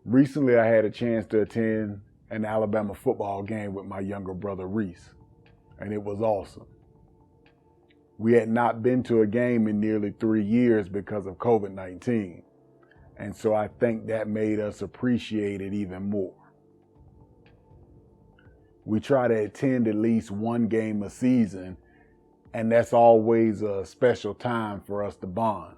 Recently, I had a chance to attend an Alabama football game with my younger brother, Maurice, and it was awesome. We had not been to a game in nearly 3 years because of COVID-19, and so I think that made us appreciate it even more. We try to attend at least one game a season, and that's always a special time for us to bond,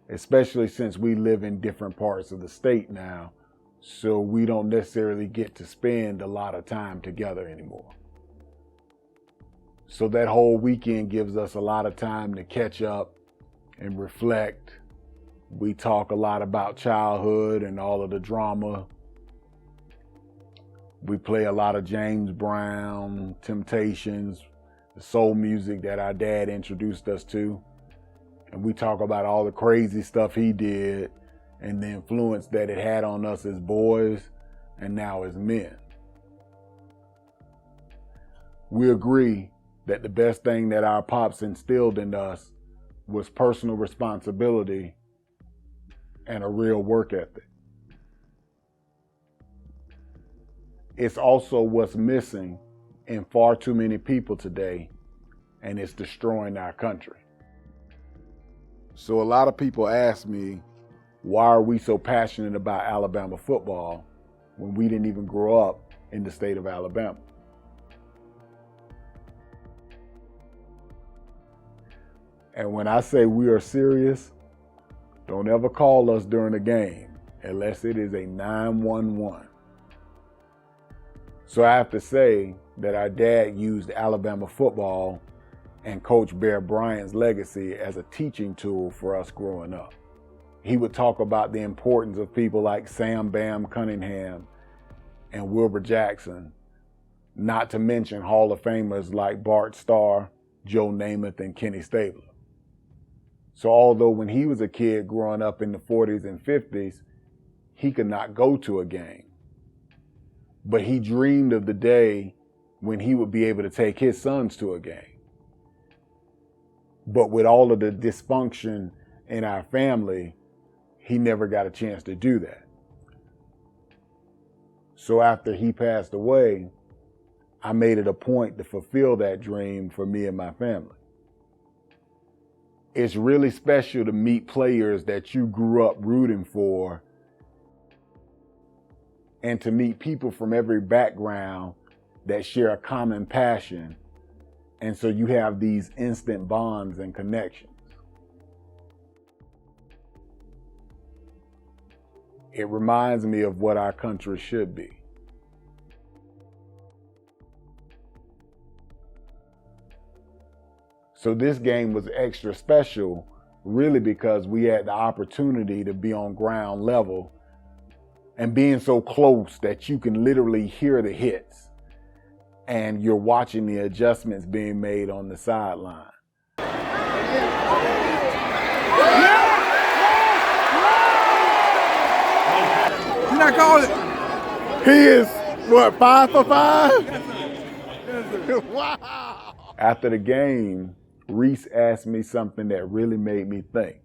especially since we live in different parts of the state now, so we don't necessarily get to spend a lot of time together anymore. So that whole weekend gives us a lot of time to catch up and reflect. We talk a lot about childhood and all of the drama. We play a lot of James Brown, Temptations, the soul music that our dad introduced us to. And we talk about all the crazy stuff he did and the influence that it had on us as boys and now as men. We agree that the best thing that our pops instilled in us was personal responsibility and a real work ethic. It's also what's missing in far too many people today, and it's destroying our country. So a lot of people ask me, why are we so passionate about Alabama football when we didn't even grow up in the state of Alabama? And when I say we are serious, don't ever call us during a game unless it is a 911. So I have to say that our dad used Alabama football and Coach Bear Bryant's legacy as a teaching tool for us growing up. He would talk about the importance of people like Sam Bam Cunningham and Wilbur Jackson, not to mention Hall of Famers like Bart Starr, Joe Namath, and Kenny Stabler. So although when he was a kid growing up in the 40s and 50s, he could not go to a game, but he dreamed of the day when he would be able to take his sons to a game. But with all of the dysfunction in our family, he never got a chance to do that. So after he passed away, I made it a point to fulfill that dream for me and my family. It's really special to meet players that you grew up rooting for and to meet people from every background that share a common passion. And so you have these instant bonds and connections. It reminds me of what our country should be. So this game was extra special, really because we had the opportunity to be on ground level and being so close that you can literally hear the hits and you're watching the adjustments being made on the sideline. You're not calling it. He is, what, 5 for 5? Wow. After the game, Reese asked me something that really made me think.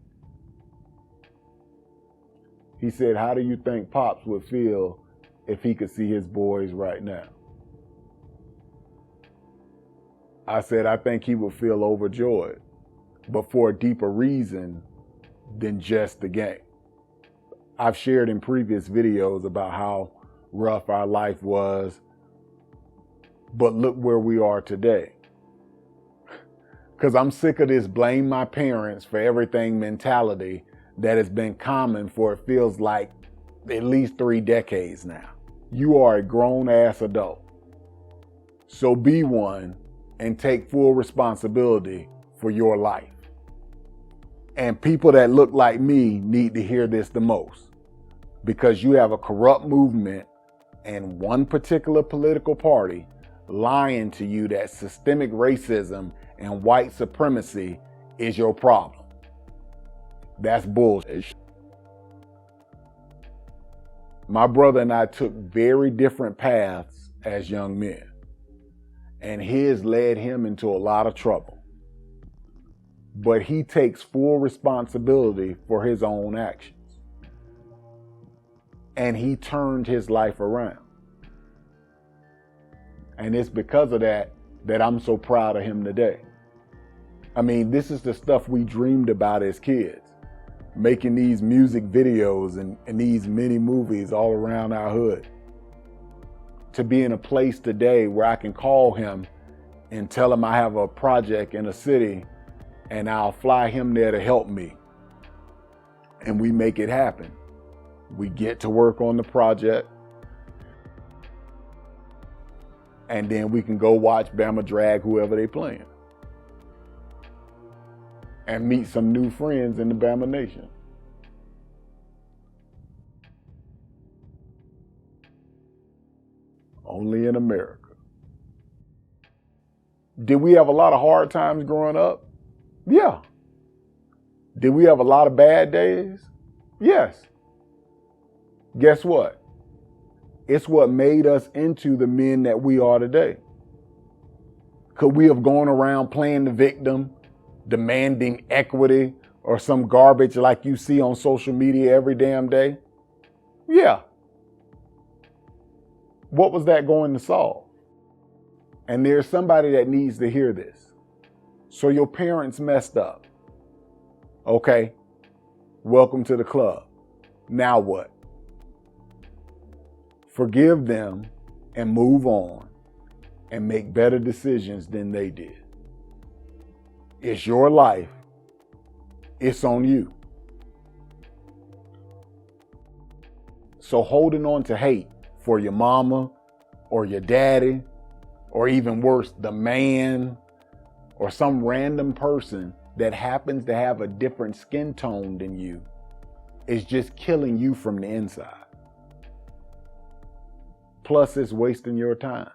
He said, how do you think Pops would feel if he could see his boys right now? I said, I think he would feel overjoyed, but for a deeper reason than just the game. I've shared in previous videos about how rough our life was, but look where we are today. Because I'm sick of this blame my parents for everything mentality that has been common for it feels like at least 3 decades now. You are a grown-ass adult. So be one and take full responsibility for your life. And people that look like me need to hear this the most, because you have a corrupt movement and one particular political party lying to you that systemic racism and white supremacy is your problem. That's bullshit. My brother and I took very different paths as young men, and his led him into a lot of trouble. But he takes full responsibility for his own actions. and he turned his life around. And it's because of that I'm so proud of him today. I mean, this is the stuff we dreamed about as kids, making these music videos and these mini movies all around our hood. To be in a place today where I can call him and tell him I have a project in a city and I'll fly him there to help me. And we make it happen. We get to work on the project, and then we can go watch Bama drag whoever they playing and meet some new friends in the Bama Nation. Only in America. Did we have a lot of hard times growing up? Yeah. Did we have a lot of bad days? Yes. Guess what? It's what made us into the men that we are today. Could we have gone around playing the victim, demanding equity, or some garbage like you see on social media every damn day? Yeah. What was that going to solve? And there's somebody that needs to hear this. So your parents messed up. Okay. Welcome to the club. Now what? Forgive them and move on and make better decisions than they did. It's your life. It's on you. So holding on to hate for your mama or your daddy, or even worse, the man or some random person that happens to have a different skin tone than you, is just killing you from the inside. Plus, it's wasting your time.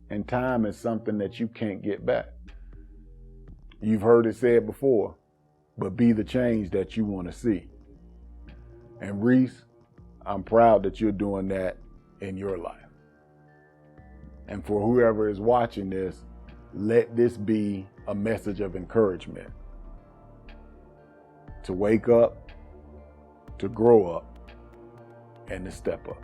And time is something that you can't get back. You've heard it said before, but be the change that you want to see. And Reese, I'm proud that you're doing that in your life. And for whoever is watching this, let this be a message of encouragement. To wake up, to grow up, and to step up.